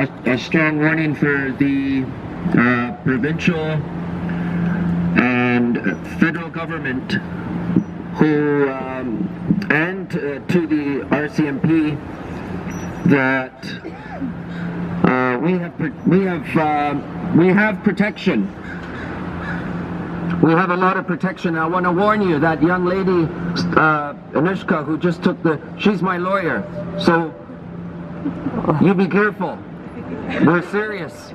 a strong warning for the provincial and federal government who and to the RCMP that we have protection. We have a lot of protection. I want to warn you that young lady, Anushka, who just took she's my lawyer. So you be careful. We're serious,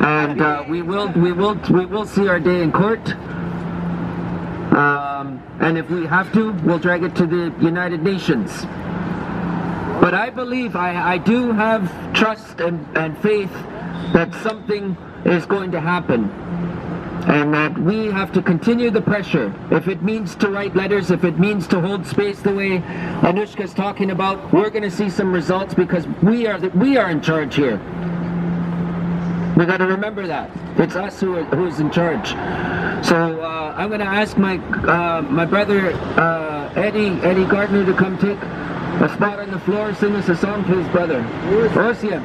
and we will see our day in court. And if we have to, we'll drag it to the United Nations. But I believe, I do have trust and faith that something is going to happen. And that we have to continue the pressure. If it means to write letters, if it means to hold space the way Anushka's talking about, we're going to see some results because we are in charge here. We got to remember that it's us who's in charge. So I'm going to ask my brother Eddie Gardner to come take a spot on the floor, sing us a song, please, brother. Rosia.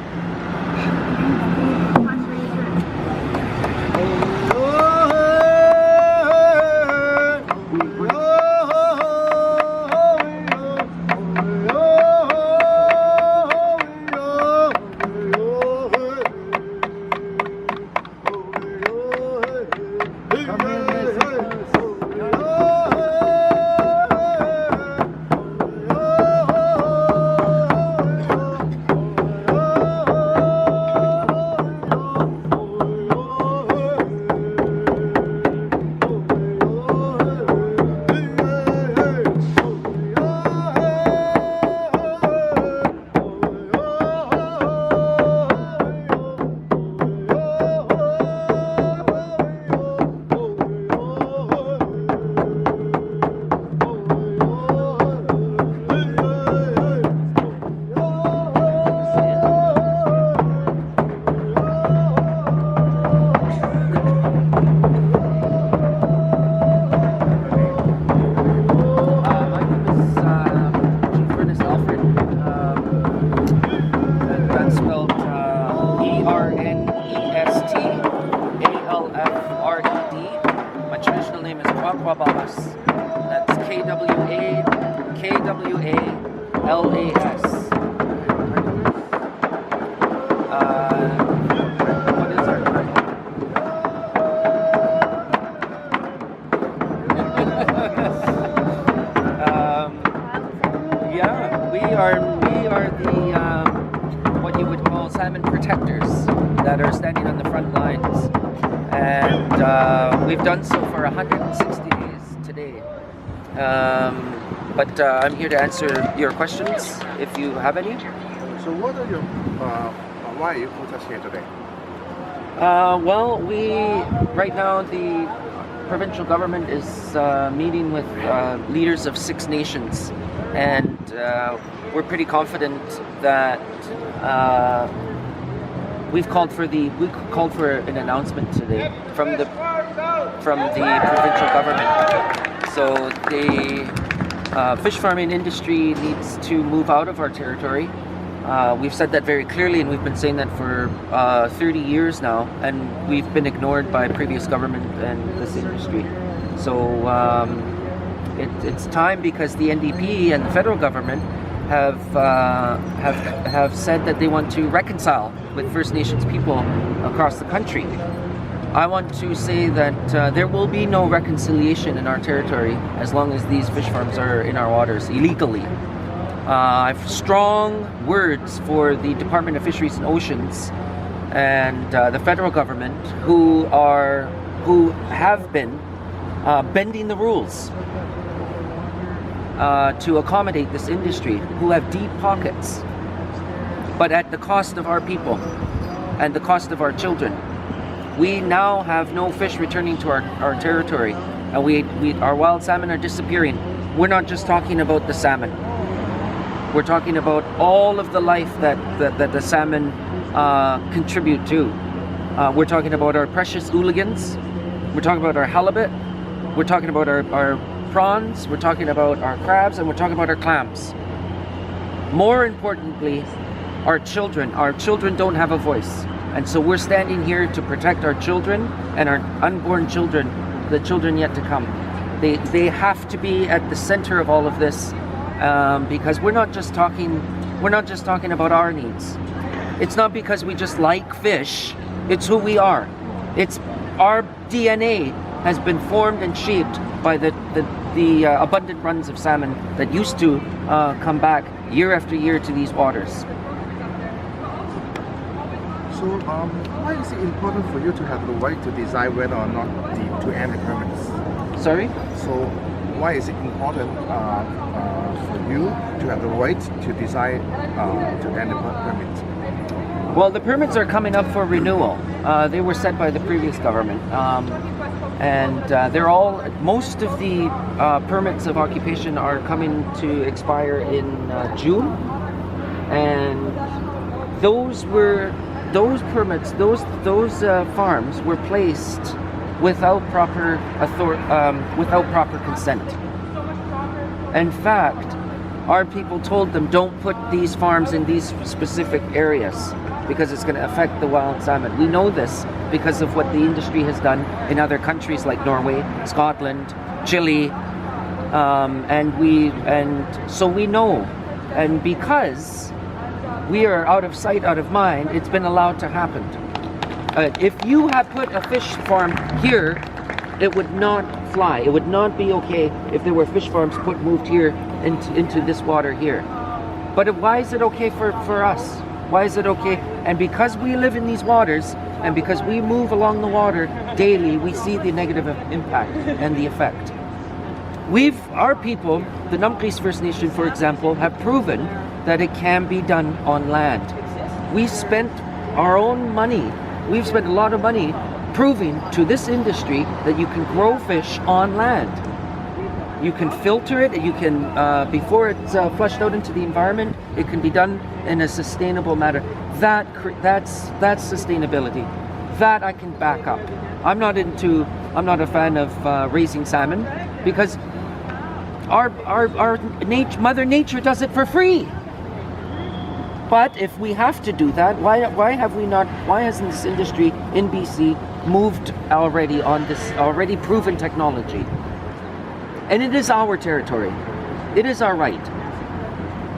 That's K-W-A-L-A-S. What is our time? Yeah, we are the what you would call salmon protectors that are standing on the front lines, and we've done so for 160 days today. But I'm here to answer your questions if you have any. So what are your, why are you protesting today? Well, right now the provincial government is meeting with leaders of 6 nations, and we're pretty confident that we've called for an announcement today from the provincial government. So the fish farming industry needs to move out of our territory. We've said that very clearly, and we've been saying that for 30 years now, and we've been ignored by previous government and this industry. So it's time, because the NDP and the federal government have said that they want to reconcile with First Nations people across the country. I want to say that there will be no reconciliation in our territory as long as these fish farms are in our waters illegally. I have strong words for the Department of Fisheries and Oceans and the federal government, who have been bending the rules to accommodate this industry, who have deep pockets, but at the cost of our people and the cost of our children. We now have no fish returning to our territory, and our wild salmon are disappearing. We're not just talking about the salmon. We're talking about all of the life that the salmon contribute to. We're talking about our precious hooligans. We're talking about our halibut. We're talking about our prawns. We're talking about our crabs, and we're talking about our clams. More importantly, our children. Our children don't have a voice. And so we're standing here to protect our children and our unborn children, the children yet to come. They have to be at the center of all of this, because we're not just talking about our needs. It's not because we just like fish. It's who we are. It's our DNA has been formed and shaped by the abundant runs of salmon that used to come back year after year to these waters. So why is it important for you to have the right to decide whether or not to end the permits? Sorry? So why is it important for you to have the right to decide to end the permits? Well, the permits are coming up for renewal. They were set by the previous government. And most of the permits of occupation are coming to expire in June. And those permits, those farms were placed without proper consent. In fact, our people told them, don't put these farms in these specific areas because it's going to affect the wild salmon. We know this because of what the industry has done in other countries like Norway, Scotland, Chile, and so we know. And because we are out of sight, out of mind, it's been allowed to happen. If you had put a fish farm here, it would not fly. It would not be okay if there were fish farms moved here into this water here. But why is it okay for us? Why is it okay? And because we live in these waters, and because we move along the water daily, we see the negative impact and the effect. Our people, the Numkris First Nation, for example, have proven that it can be done on land. We spent our own money. We've spent a lot of money proving to this industry that you can grow fish on land. You can filter it. You can, before it's flushed out into the environment, it can be done in a sustainable manner. That's sustainability. That I can back up. I'm not a fan of raising salmon because Mother Nature does it for free. But if we have to do that, why hasn't this industry in BC moved already on this already proven technology? And it is our territory. It is our right.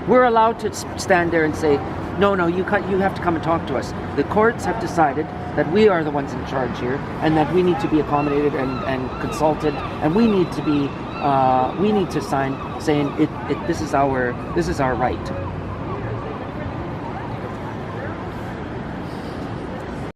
We're allowed to stand there and say, no, you have to come and talk to us. The courts have decided that we are the ones in charge here, and that we need to be accommodated and consulted, and we need to sign saying this is our right.